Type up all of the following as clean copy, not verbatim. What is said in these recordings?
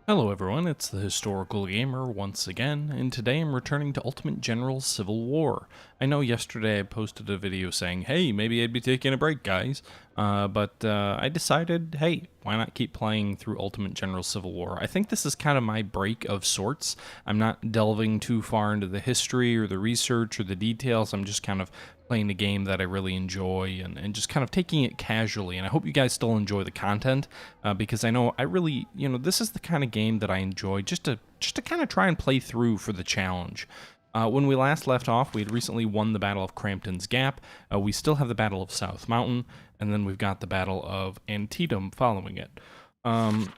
Hello everyone, it's the Historical Gamer once again, and today I'm returning to Ultimate General Civil War. I know yesterday I posted a video saying, hey, maybe I'd be taking a break, guys, but I decided, hey, why not keep playing through Ultimate General Civil War? I think this is kind of my break of sorts. I'm not delving too far into the history or the research or the details. I'm just kind of playing a game that I really enjoy and just kind of taking it casually. And I hope you guys still enjoy the content because I know I really, this is the kind of game that I enjoy just to kind of try and play through for the challenge. When we last left off, we had recently won the Battle of Crampton's Gap. We still have the Battle of South Mountain, and then we've got the Battle of Antietam following it.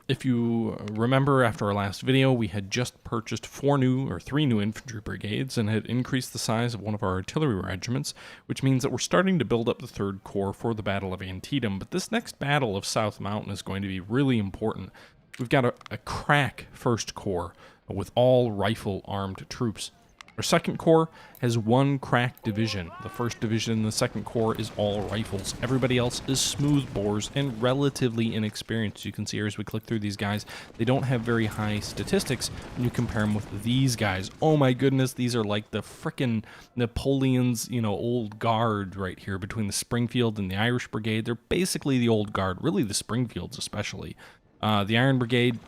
If you remember, after our last video, we had just purchased three new infantry brigades and had increased the size of one of our artillery regiments, which means that we're starting to build up the Third Corps for the Battle of Antietam. But this next Battle of South Mountain is going to be really important. We've got a crack First Corps with all rifle-armed troops. Our Second Corps has one crack division. The First Division in the Second Corps is all rifles. Everybody else is smooth bores and relatively inexperienced. You can see here as we click through these guys, they don't have very high statistics when you compare them with these guys. Oh my goodness, these are like the frickin' Napoleon's, old guard right here between the Springfield and the Irish Brigade. They're basically the old guard, really the Springfields especially. The Iron Brigade,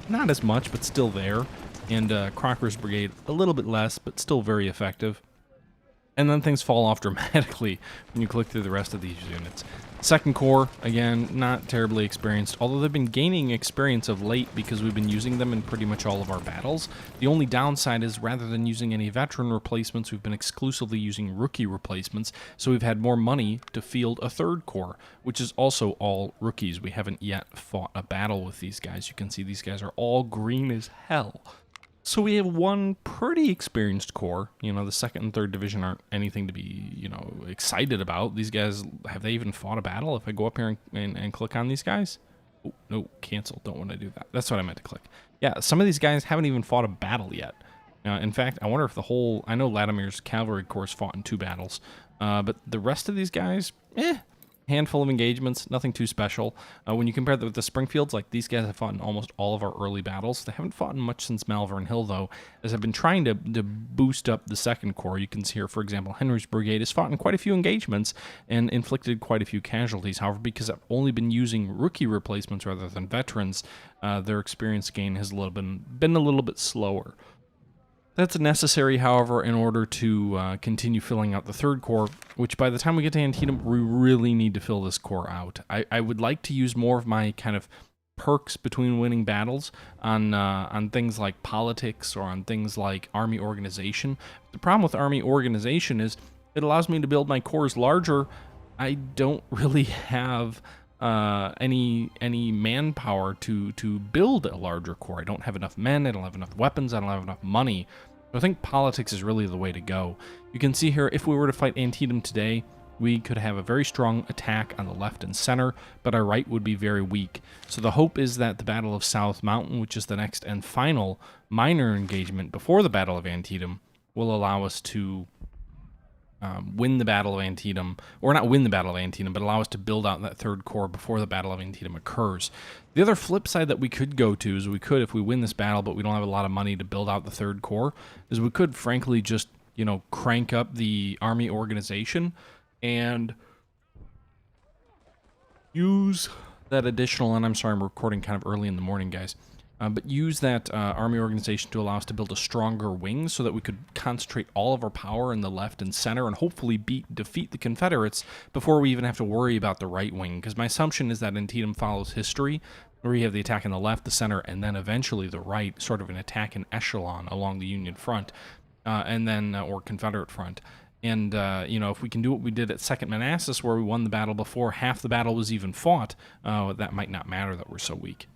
not as much, but still there. And Crocker's Brigade, a little bit less, but still very effective. And then things fall off dramatically when you click through the rest of these units. Second Corps, again, not terribly experienced, although they've been gaining experience of late because we've been using them in pretty much all of our battles. The only downside is rather than using any veteran replacements, we've been exclusively using rookie replacements, so we've had more money to field a Third Corps, which is also all rookies. We haven't yet fought a battle with these guys. You can see these guys are all green as hell. So we have one pretty experienced corps. The second and third division aren't anything to be, excited about. These guys, have they even fought a battle? If I go up here and click on these guys? Oh, no, cancel. Don't want to do that. That's what I meant to click. Yeah, some of these guys haven't even fought a battle yet. In fact, I wonder if I know Latimer's cavalry corps fought in 2 battles, but the rest of these guys, handful of engagements, nothing too special. When you compare that with the Springfields, like these guys have fought in almost all of our early battles. They haven't fought in much since Malvern Hill, though, as I've been trying to boost up the Second Corps. You can see here, for example, Henry's Brigade has fought in quite a few engagements and inflicted quite a few casualties. However, because I've only been using rookie replacements rather than veterans, their experience gain has been a little bit slower. That's necessary, however, in order to continue filling out the Third Corps, which by the time we get to Antietam, we really need to fill this corps out. I would like to use more of my kind of perks between winning battles on things like politics or on things like army organization. The problem with army organization is it allows me to build my corps larger. I don't really have any manpower to build a larger corps. I don't have enough men, I don't have enough weapons, I don't have enough money. So I think politics is really the way to go. You can see here, if we were to fight Antietam today, we could have a very strong attack on the left and center, but our right would be very weak. So the hope is that the Battle of South Mountain, which is the next and final minor engagement before the Battle of Antietam, will allow us to win the Battle of Antietam, or not win the Battle of Antietam, but allow us to build out that Third Corps before the Battle of Antietam occurs. The other flip side that we could go to is if we win this battle, but we don't have a lot of money to build out the Third Corps, is we could frankly just, crank up the army organization and use that additional, and I'm sorry, I'm recording kind of early in the morning, guys. But use that army organization to allow us to build a stronger wing so that we could concentrate all of our power in the left and center and hopefully defeat the Confederates before we even have to worry about the right wing. Because my assumption is that Antietam follows history, where you have the attack in the left, the center, and then eventually the right, sort of an attack in echelon along the Union front, or Confederate front. And, if we can do what we did at Second Manassas, where we won the battle before half the battle was even fought, that might not matter that we're so weak.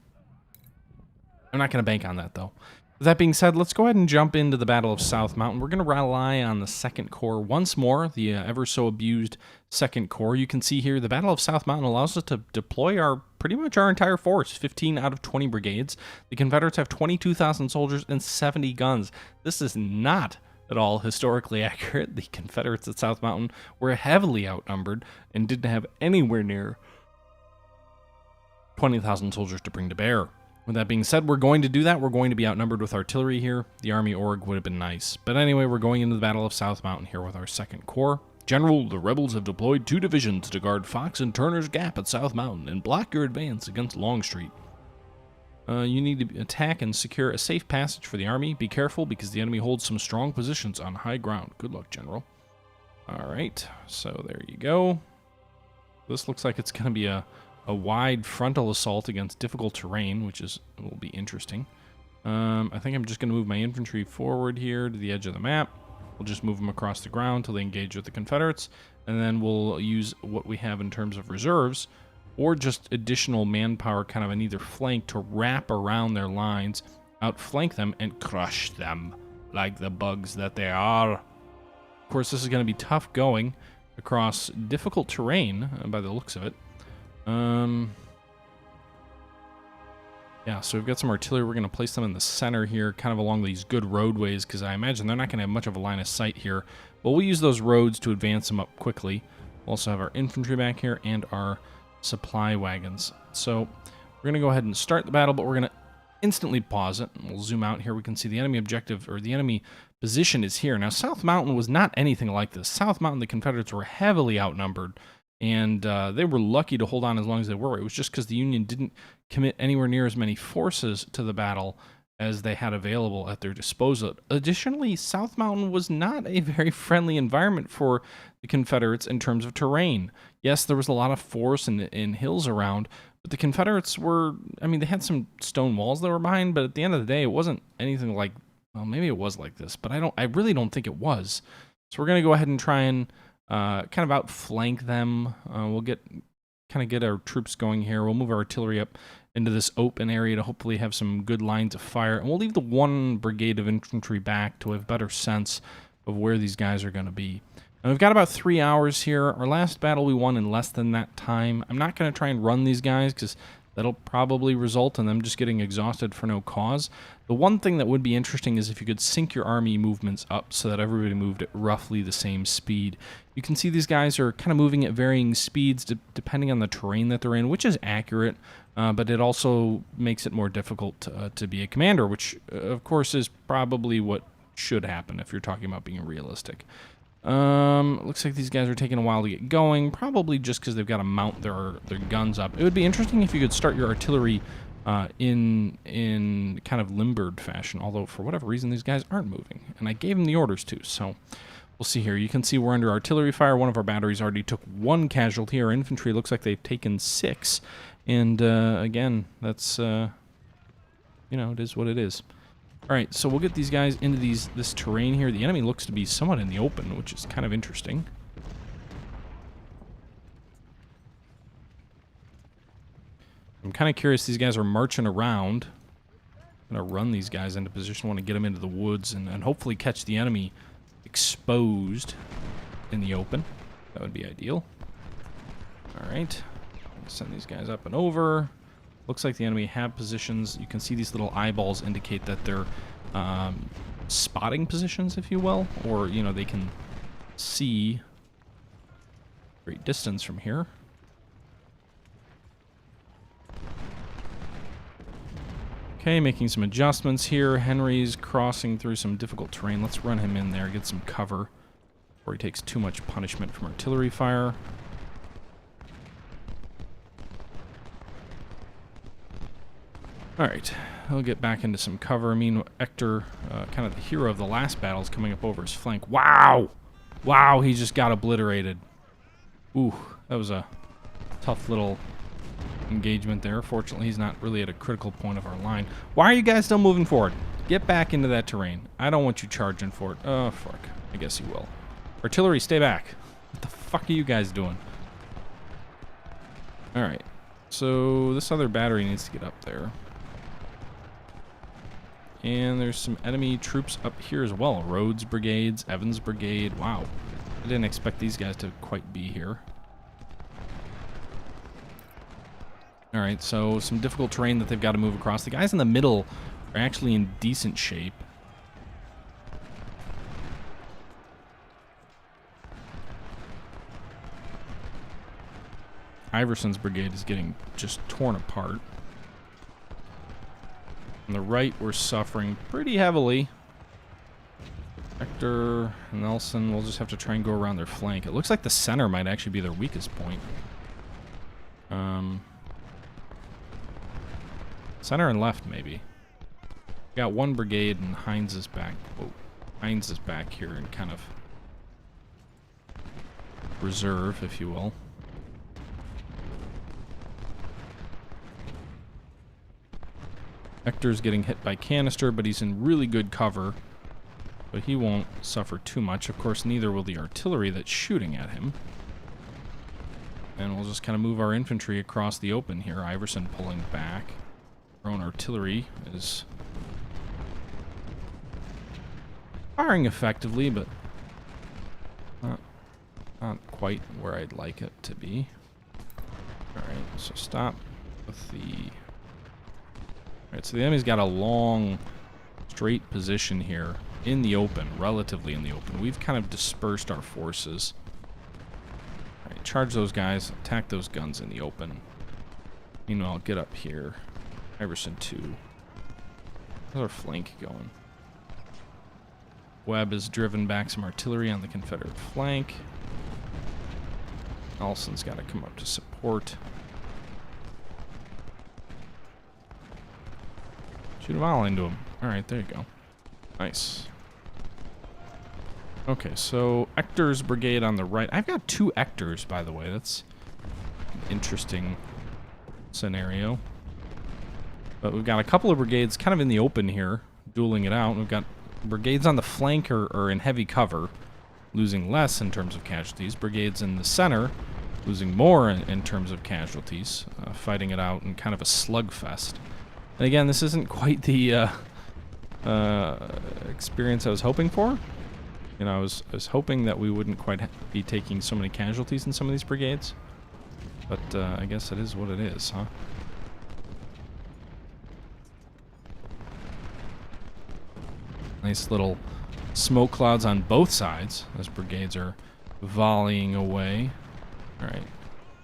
I'm not going to bank on that, though. With that being said, let's go ahead and jump into the Battle of South Mountain. We're going to rely on the Second Corps once more, the ever-so-abused Second Corps. You can see here the Battle of South Mountain allows us to deploy pretty much our entire force, 15 out of 20 brigades. The Confederates have 22,000 soldiers and 70 guns. This is not at all historically accurate. The Confederates at South Mountain were heavily outnumbered and didn't have anywhere near 20,000 soldiers to bring to bear. With that being said, we're going to do that. We're going to be outnumbered with artillery here. The Army Org would have been nice. But anyway, we're going into the Battle of South Mountain here with our 2nd Corps. General, the rebels have deployed 2 divisions to guard Fox and Turner's Gap at South Mountain and block your advance against Longstreet. You need to attack and secure a safe passage for the army. Be careful because the enemy holds some strong positions on high ground. Good luck, General. Alright, so there you go. This looks like it's going to be a wide frontal assault against difficult terrain, which will be interesting. I think I'm just going to move my infantry forward here to the edge of the map. We'll just move them across the ground till they engage with the Confederates, and then we'll use what we have in terms of reserves, or just additional manpower kind of on either flank to wrap around their lines, outflank them, and crush them like the bugs that they are. Of course, this is going to be tough going across difficult terrain by the looks of it. Yeah, so we've got some artillery. We're going to place them in the center here, kind of along these good roadways, because I imagine they're not going to have much of a line of sight here. But we'll use those roads to advance them up quickly. We'll also have our infantry back here and our supply wagons. So we're going to go ahead and start the battle, but we're going to instantly pause it. And we'll zoom out here. We can see the enemy objective, or the enemy position is here. Now, South Mountain was not anything like this. South Mountain, the Confederates were heavily outnumbered. And they were lucky to hold on as long as they were. It was just because the Union didn't commit anywhere near as many forces to the battle as they had available at their disposal. Additionally, South Mountain was not a very friendly environment for the Confederates in terms of terrain. Yes, there was a lot of forest and hills around, but the Confederates were, I mean, they had some stone walls that were behind, but at the end of the day, it wasn't anything like, well, maybe it was like this, but I really don't think it was. So we're going to go ahead and try and kind of outflank them. We'll get our troops going here. We'll move our artillery up into this open area to hopefully have some good lines of fire. And we'll leave the 1 brigade of infantry back to have a better sense of where these guys are going to be. And we've got about 3 hours here. Our last battle we won in less than that time. I'm not going to try and run these guys because that'll probably result in them just getting exhausted for no cause. The one thing that would be interesting is if you could sync your army movements up so that everybody moved at roughly the same speed. You can see these guys are kind of moving at varying speeds depending on the terrain that they're in, which is accurate, but it also makes it more difficult to be a commander, which, of course, is probably what should happen if you're talking about being realistic. Looks like these guys are taking a while to get going, probably just because they've got to mount their guns up. It would be interesting if you could start your artillery in kind of limbered fashion, although for whatever reason these guys aren't moving, and I gave them the orders to, so we'll see here. You can see we're under artillery fire. One of our batteries already took 1 casualty. Our infantry looks like they've taken 6, and again, that's you know, it is what it is. Alright, so we'll get these guys into this terrain here. The enemy looks to be somewhat in the open, which is kind of interesting. I'm kind of curious. These guys are marching around. I'm going to run these guys into position. I want to get them into the woods and hopefully catch the enemy exposed in the open. That would be ideal. Alright, send these guys up and over. Looks like the enemy have positions. You can see these little eyeballs indicate that they're spotting positions, if you will, or, you know, they can see great distance from here. Okay, making some adjustments here. Henry's crossing through some difficult terrain. Let's run him in there, get some cover before he takes too much punishment from artillery fire. Alright, he'll get back into some cover. I mean, Hector, kind of the hero of the last battle, is coming up over his flank. Wow! Wow, he just got obliterated. Ooh, that was a tough little engagement there. Fortunately, he's not really at a critical point of our line. Why are you guys still moving forward? Get back into that terrain. I don't want you charging for it. Oh, fuck. I guess you will. Artillery, stay back. What the fuck are you guys doing? Alright, so this other battery needs to get up there. And there's some enemy troops up here as well. Rhodes Brigades, Evans Brigade. Wow. I didn't expect these guys to quite be here. Alright, so some difficult terrain that they've got to move across. The guys in the middle are actually in decent shape. Iverson's brigade is getting just torn apart. On the right, we're suffering pretty heavily. Hector, Nelson, we'll just have to try and go around their flank. It looks like the center might actually be their weakest point. Center and left, maybe. We got one brigade and Heinz is back. Oh, Heinz is back here in kind of reserve, if you will. Hector's getting hit by canister, but he's in really good cover. But he won't suffer too much. Of course, neither will the artillery that's shooting at him. And we'll just kind of move our infantry across the open here. Iverson pulling back. Our own artillery is firing effectively, but not quite where I'd like it to be. Alright, so stop with the... Alright, so the enemy's got a long, straight position here in the open, relatively in the open. We've kind of dispersed our forces. Alright, charge those guys, attack those guns in the open. Meanwhile, get up here. Iverson 2. How's our flank going? Webb has driven back some artillery on the Confederate flank. Nelson's got to come up to support. Shoot a volley into him. Alright, there you go. Nice. Okay, so Hector's brigade on the right. I've got 2 Hectors, by the way. That's an interesting scenario. But we've got a couple of brigades kind of in the open here, dueling it out. We've got brigades on the flank are in heavy cover, losing less in terms of casualties. Brigades in the center, losing more in terms of casualties, fighting it out in kind of a slugfest. And again, this isn't quite the experience I was hoping for. You know, I was hoping that we wouldn't quite be taking so many casualties in some of these brigades. But I guess it is what it is, huh? Nice little smoke clouds on both sides as brigades are volleying away. Alright,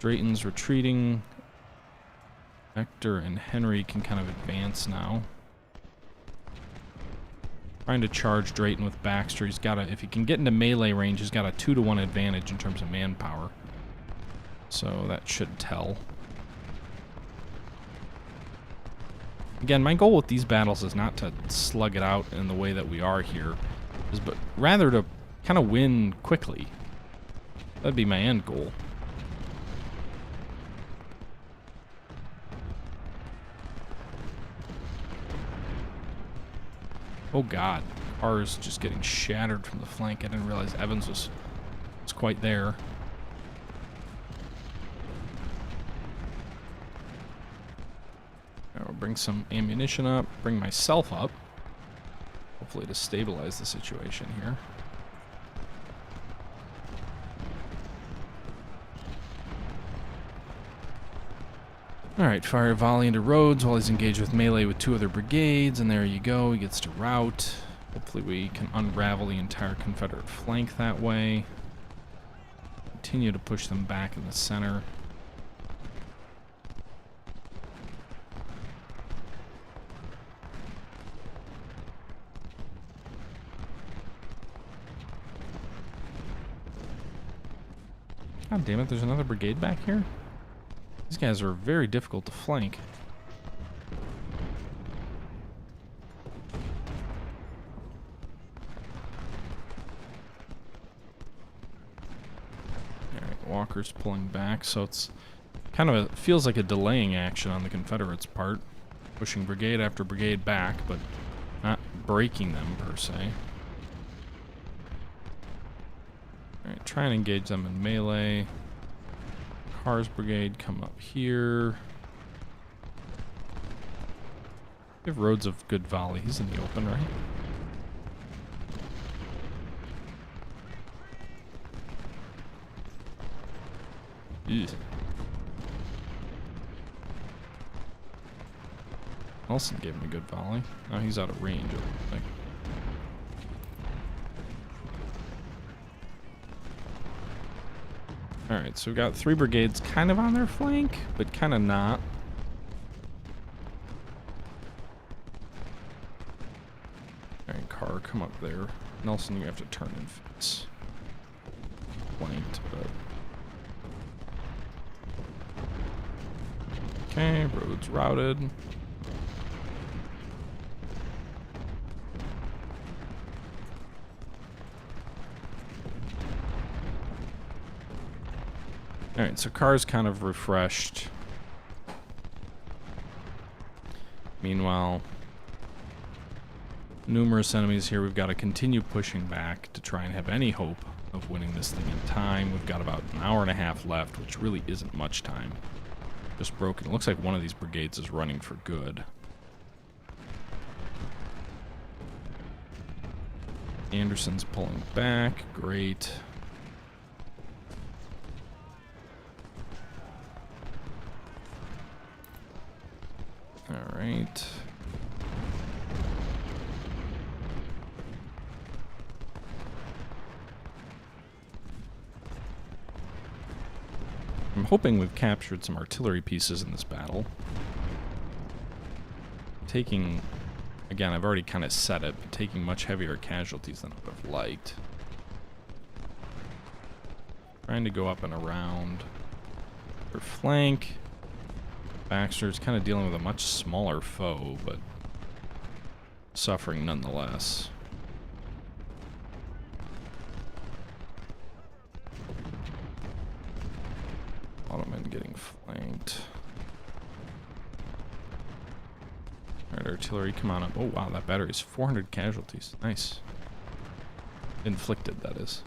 Drayton's retreating. Hector and Henry can kind of advance now. Trying to charge Drayton with Baxter. He's got if he can get into melee range, he's got a 2-to-1 advantage in terms of manpower. So that should tell. Again, my goal with these battles is not to slug it out in the way that we are here, but rather to kind of win quickly. That'd be my end goal. Oh god, ours just getting shattered from the flank. I didn't realize Evans was quite there. I'll bring some ammunition up, bring myself up, hopefully to stabilize the situation here. Alright, fire a volley into Rhodes while he's engaged with melee with 2 other brigades, and there you go, he gets to rout. Hopefully we can unravel the entire Confederate flank that way. Continue to push them back in the center. God damn it, there's another brigade back here? These guys are very difficult to flank. Alright, Walker's pulling back, so it's kind of feels like a delaying action on the Confederates' part. Pushing brigade after brigade back, but not breaking them per se. Alright, try and engage them in melee. Carr's brigade come up here. Give Rhodes a good volley. He's in the open, right? Eugh. Nelson gave him a good volley. Now he's out of range, it looks like. Alright, so we've got 3 brigades kind of on their flank, but kind of not. car. Come up there. Nelson, you have to turn and face. Flanked, but... Okay, roads routed. Alright, so car's kind of refreshed. Meanwhile, numerous enemies here. We've got to continue pushing back to try and have any hope of winning this thing in time. We've got about an hour and a half left, which really isn't much time. Just broken. It looks like one of these brigades is running for good. Anderson's pulling back. Great. All right. I'm hoping we've captured some artillery pieces in this battle. Taking, again, I've already kind of said it, but taking much heavier casualties than I would have liked. Trying to go up and around their flank. Baxter's kind of dealing with a much smaller foe, but suffering nonetheless. A lot of men getting flanked. Alright, artillery, come on up. Oh wow, that battery's 400 casualties. Nice. Inflicted, that is.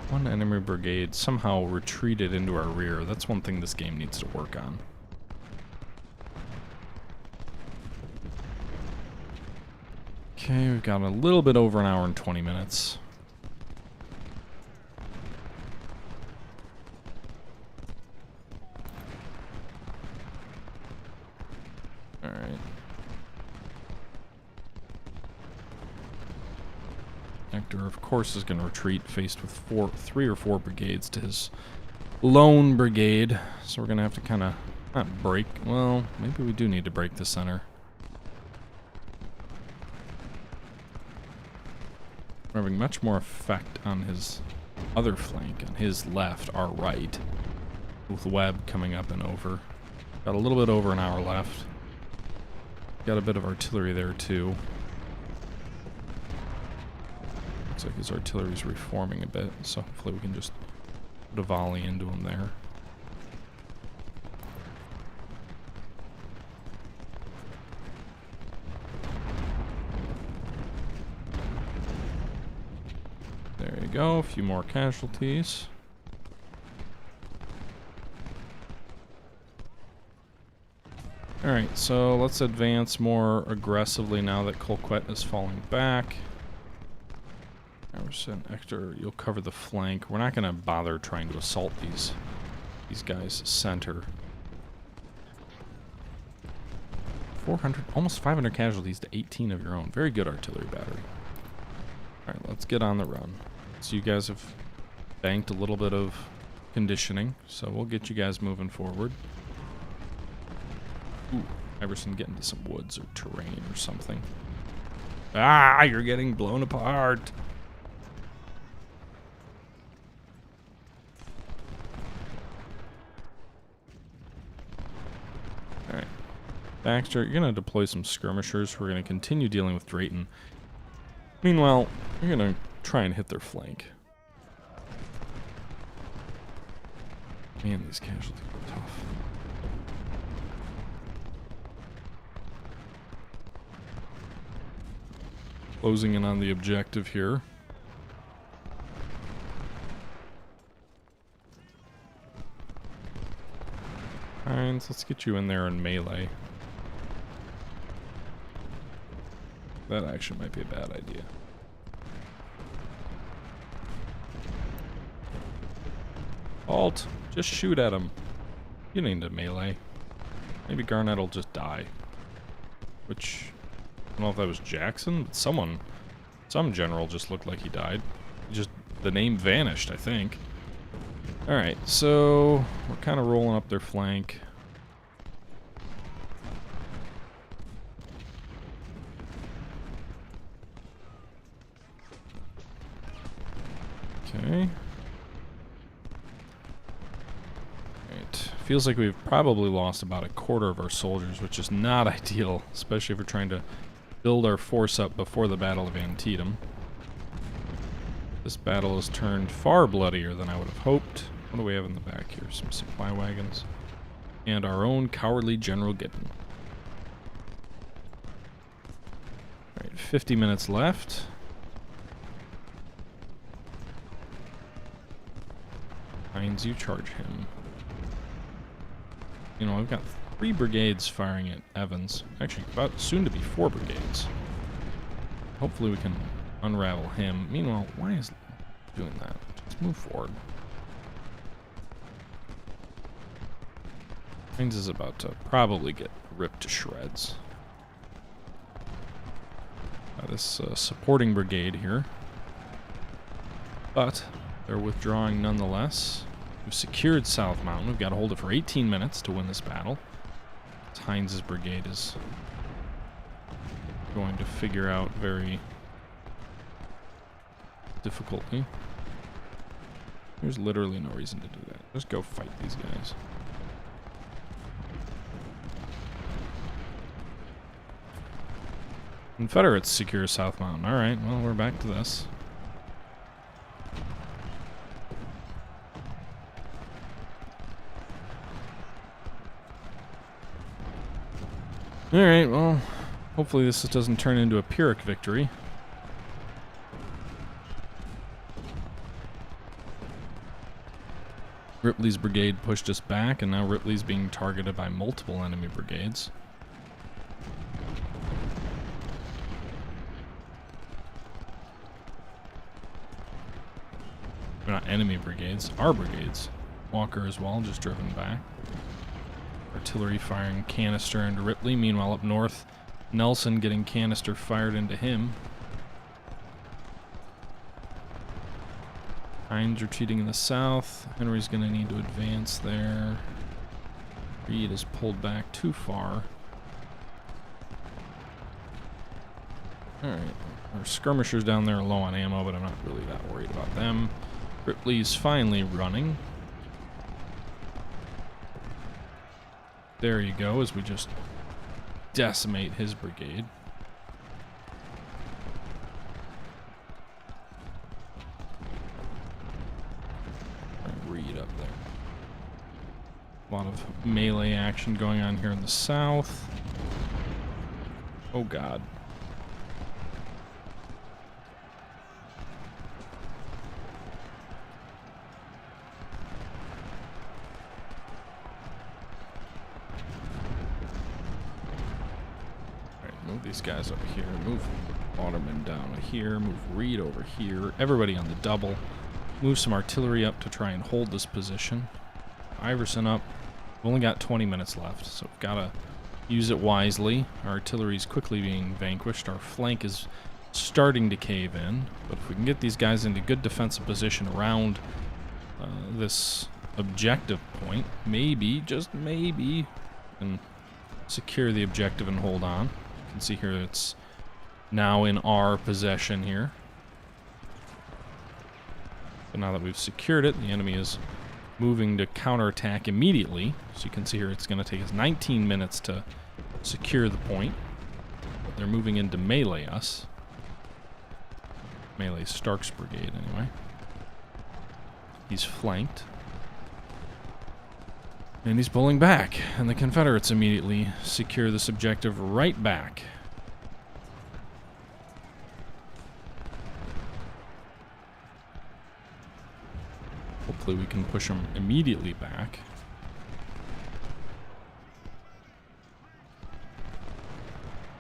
One enemy brigade somehow retreated into our rear. That's one thing this game needs to work on. Okay, we've got a little bit over an hour and 20 minutes. Alright. Hector, of course, is going to retreat, faced with 3 or 4 brigades to his lone brigade. So we're going to have to kind of not break. Well, maybe we do need to break the center. We're having much more effect on his other flank, on his left, our right, with Webb coming up and over. Got a little bit over an hour left. Got a bit of artillery there, too. Looks like his artillery's reforming a bit, so hopefully we can just put a volley into him there. There you go, a few more casualties. Alright, so let's advance more aggressively now that Colquitt is falling back. Emerson, Hector, you'll cover the flank. We're not going to bother trying to assault these guys' center. 400, almost 500 casualties to 18 of your own. Very good artillery battery. Alright, let's get on the run. So you guys have banked a little bit of conditioning, so we'll get you guys moving forward. Ooh, Iverson, get into some woods or terrain or something. Ah, you're getting blown apart! Alright. Baxter, you're going to deploy some skirmishers. We're going to continue dealing with Drayton. Meanwhile, you're going to try and hit their flank. Man, these casualties are tough. Closing in on the objective here. Hines, let's get you in there in melee. That actually might be a bad idea. Halt! Just shoot at him. You need to melee. Maybe Garnett will just die. Which, I don't know if that was Jackson, but some general just looked like he died. The name vanished, I think. Alright, so we're kind of rolling up their flank. Okay. Alright. Feels like we've probably lost about a quarter of our soldiers, which is not ideal, especially if we're trying to build our force up before the Battle of Antietam. This battle has turned far bloodier than I would have hoped. What do we have in the back here? Some supply wagons. And our own cowardly General Gibbon. Alright, 50 minutes left. Hines, you charge him. You know, I've got 3 brigades firing at Evans. Actually, about soon to be 4 brigades. Hopefully we can unravel him. Meanwhile, why is he doing that? Let's move forward. Hines is about to probably get ripped to shreds. This supporting brigade here. But they're withdrawing nonetheless. We've secured South Mountain. We've got to hold it for 18 minutes to win this battle. Hines' brigade is going to figure out very difficultly. There's literally no reason to do that. Just go fight these guys. Confederates secure South Mountain. Alright, well, we're back to this. Alright, well, hopefully this doesn't turn into a Pyrrhic victory. Ripley's brigade pushed us back, and now Ripley's being targeted by multiple enemy brigades. They're not enemy brigades, our brigades. Walker as well, just driven back. Artillery firing canister into Ripley. Meanwhile, up north, Nelson getting canister fired into him. Hines retreating in the south. Henry's going to need to advance there. Reed is pulled back too far. Alright, our skirmishers down there are low on ammo, but I'm not really that worried about them. Ripley's finally running. There you go, as we just decimate his brigade. Reed up there. A lot of melee action going on here in the south. Oh god. Move these guys up here, move Waterman down here, move Reed over here, everybody on the double. Move some artillery up to try and hold this position. Iverson up. We've only got 20 minutes left, so we've got to use it wisely. Our artillery's quickly being vanquished. Our flank is starting to cave in, but if we can get these guys into good defensive position around this objective point, maybe, just maybe, and secure the objective and hold on. You can see here it's now in our possession here. But now that we've secured it, the enemy is moving to counterattack immediately. So you can see here it's going to take us 19 minutes to secure the point. But they're moving in to melee us. Melee Stark's brigade, anyway. He's flanked. And he's pulling back, and the Confederates immediately secure this objective right back. Hopefully we can push them immediately back.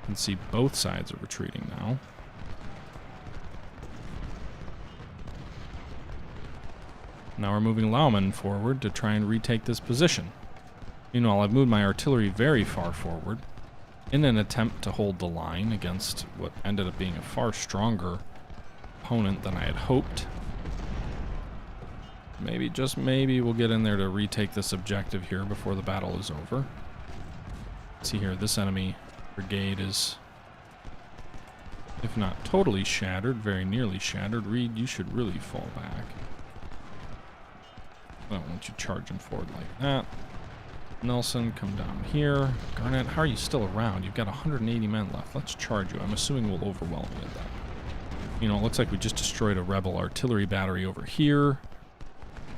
You can see both sides are retreating now. Now we're moving Laumann forward to try and retake this position. Meanwhile, I've moved my artillery very far forward in an attempt to hold the line against what ended up being a far stronger opponent than I had hoped. maybe, just maybe, we'll get in there to retake this objective here before the battle is over. Let's see here, this enemy brigade is, if not totally shattered, very nearly shattered. Reed, you should really fall back. I don't want you charging forward like that. Nelson, come down here. Garnett, how are you still around? You've got 180 men left. Let's charge you. I'm assuming we'll overwhelm you at that. You know, it looks like we just destroyed a rebel artillery battery over here.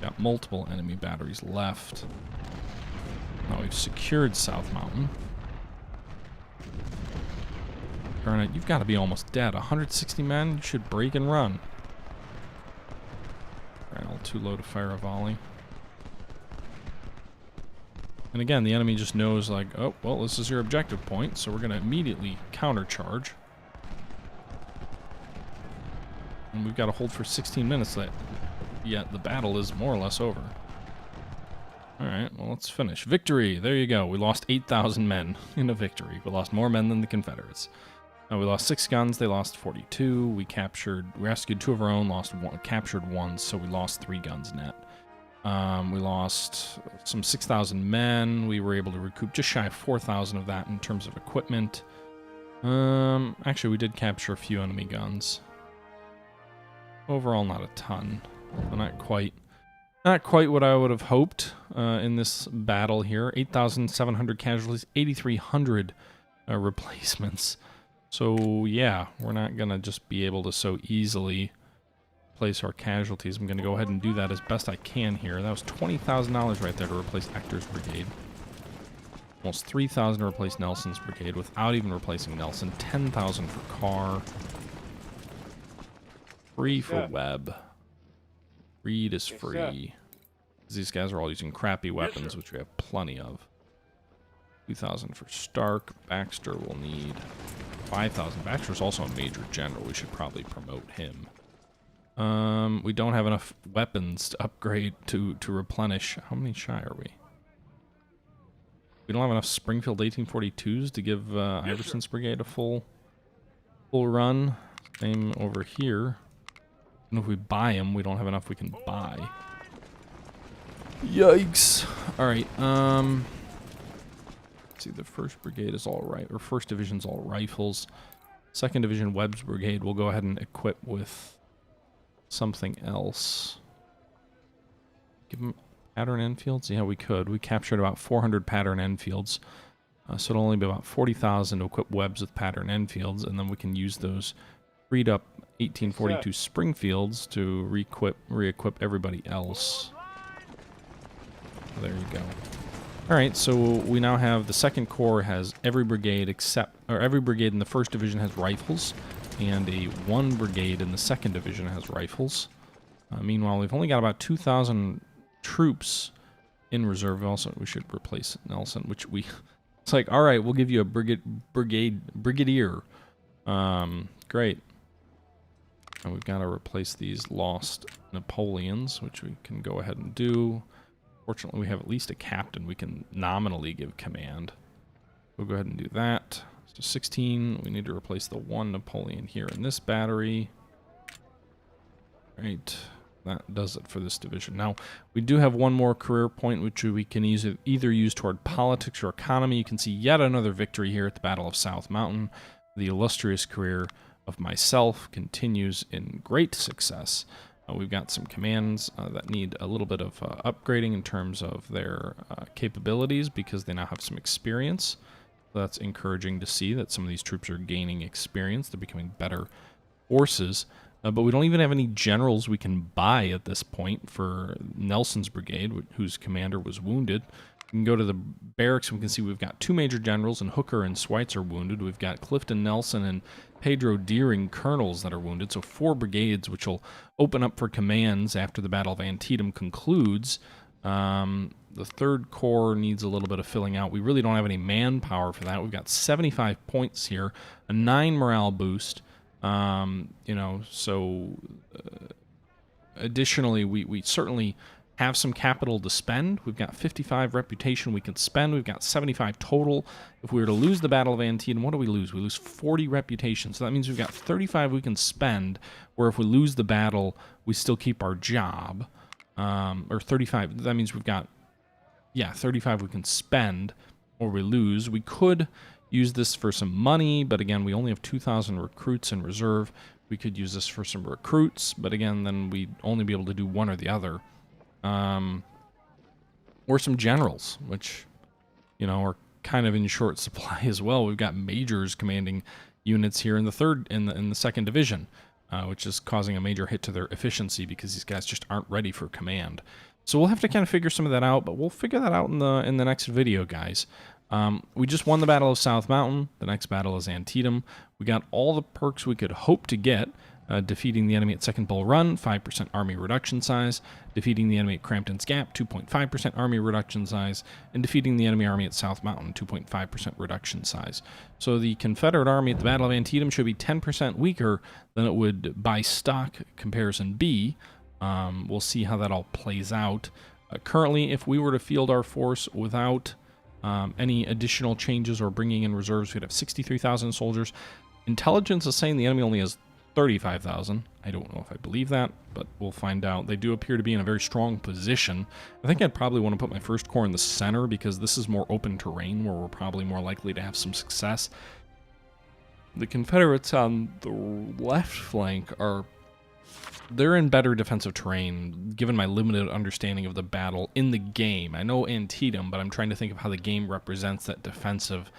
Got multiple enemy batteries left. Now we've secured South Mountain. Garnett, you've got to be almost dead. 160 men? You should break and run. Alright, all too low to fire a volley. And again, the enemy just knows, like, oh, well, this is your objective point, so we're going to immediately countercharge. And we've got to hold for 16 minutes, yet the battle is more or less over. Alright, well, let's finish. Victory! There you go. We lost 8,000 men in a victory. We lost more men than the Confederates. We lost 6 guns, they lost 42. We rescued 2 of our own, captured 1, so we lost 3 guns net. We lost some 6,000 men. We were able to recoup just shy of 4,000 of that in terms of equipment. Actually, we did capture a few enemy guns. Overall, not a ton. Not quite what I would have hoped in this battle here. 8,700 casualties, 8,300 replacements. So yeah, we're not gonna just be able to so easily replace our casualties. I'm gonna go ahead and do that as best I can here. That was $20,000 right there to replace Hector's brigade. Almost 3,000 to replace Nelson's brigade without even replacing Nelson. 10,000 for Carr. Free for Webb. Reed is free. These guys are all using crappy weapons, which we have plenty of. 2,000 for Stark. Baxter will need 5,000. Baxter's also a major general. We should probably promote him. We don't have enough weapons to upgrade to replenish. How many shy are we? We don't have enough Springfield 1842s to give Iverson's brigade a full run. Same over here. And if we buy them, we don't have enough we can buy. Yikes! All right. Let's see, the 1st brigade is all right, or 1st division's all rifles. 2nd division, Webb's brigade, we'll go ahead and equip with something else. Give them pattern Enfields? Yeah, we could. We captured about 400 pattern Enfields. So it'll only be about 40,000 to equip Webb's with pattern Enfields, and then we can use those freed up 1842 Springfields to re-equip everybody else. There you go. Alright, so we now have the 2nd Corps has every brigade every brigade in the 1st division has rifles, and one brigade in the 2nd division has rifles. Meanwhile, we've only got about 2,000 troops in reserve. Also, we should replace Nelson, which it's like, alright, we'll give you a brigadier. Great. And we've got to replace these lost Napoleons, which we can go ahead and do. Fortunately, we have at least a captain we can nominally give command. We'll go ahead and do that. So 16, we need to replace the 1 Napoleon here in this battery. Right, that does it for this division. Now, we do have one more career point, which we can either use toward politics or economy. You can see yet another victory here at the Battle of South Mountain. The illustrious career of myself continues in great success. We've got some commands that need a little bit of upgrading in terms of their capabilities because they now have some experience. So that's encouraging to see that some of these troops are gaining experience. They're becoming better forces. But we don't even have any generals we can buy at this point for Nelson's brigade, whose commander was wounded. We can go to the barracks and we can see we've got 2 major generals, and Hooker and Schweitzer wounded. We've got Clifton Nelson and Pedro Deering colonels that are wounded, so 4 brigades, which will open up for commands after the Battle of Antietam concludes. The 3rd Corps needs a little bit of filling out. We really don't have any manpower for that. We've got 75 points here, a 9 morale boost. Additionally, we certainly have some capital to spend. We've got 55 reputation we can spend. We've got 75 total. If we were to lose the Battle of Antietam, what do we lose? We lose 40 reputation. So that means we've got 35 we can spend, where if we lose the battle, we still keep our job. or 35. That means we've got, yeah, 35 we can spend or we lose. We could use this for some money, but again, we only have 2,000 recruits in reserve. We could use this for some recruits, but again, then we'd only be able to do one or the other. Or some generals, which, you know, are kind of in short supply as well. We've got majors commanding units here in the second division, which is causing a major hit to their efficiency because these guys just aren't ready for command. So we'll have to kind of figure some of that out, but we'll figure that out in the next video, guys. We just won the Battle of South Mountain. The next battle is Antietam. We got all the perks we could hope to get. Defeating the enemy at Second Bull Run, 5% army reduction size. Defeating the enemy at Crampton's Gap, 2.5% army reduction size. And defeating the enemy army at South Mountain, 2.5% reduction size. So the Confederate army at the Battle of Antietam should be 10% weaker than it would by stock comparison B. We'll see how that all plays out. Currently, if we were to field our force without any additional changes or bringing in reserves, we'd have 63,000 soldiers. Intelligence is saying the enemy only has 35,000. I don't know if I believe that, but we'll find out. They do appear to be in a very strong position. I think I'd probably want to put my first corps in the center because this is more open terrain where we're probably more likely to have some success. The Confederates on the left flank they're in better defensive terrain, given my limited understanding of the battle in the game. I know Antietam, but I'm trying to think of how the game represents that defensive.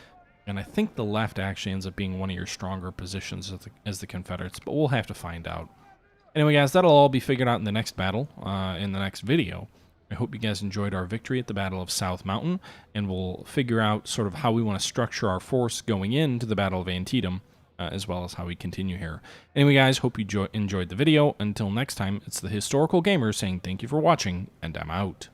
And I think the left actually ends up being one of your stronger positions as the Confederates, but we'll have to find out. Anyway, guys, that'll all be figured out in the next battle, in the next video. I hope you guys enjoyed our victory at the Battle of South Mountain, and we'll figure out sort of how we want to structure our force going into the Battle of Antietam, as well as how we continue here. Anyway, guys, hope you enjoyed the video. Until next time, it's the Historical Gamer saying thank you for watching, and I'm out.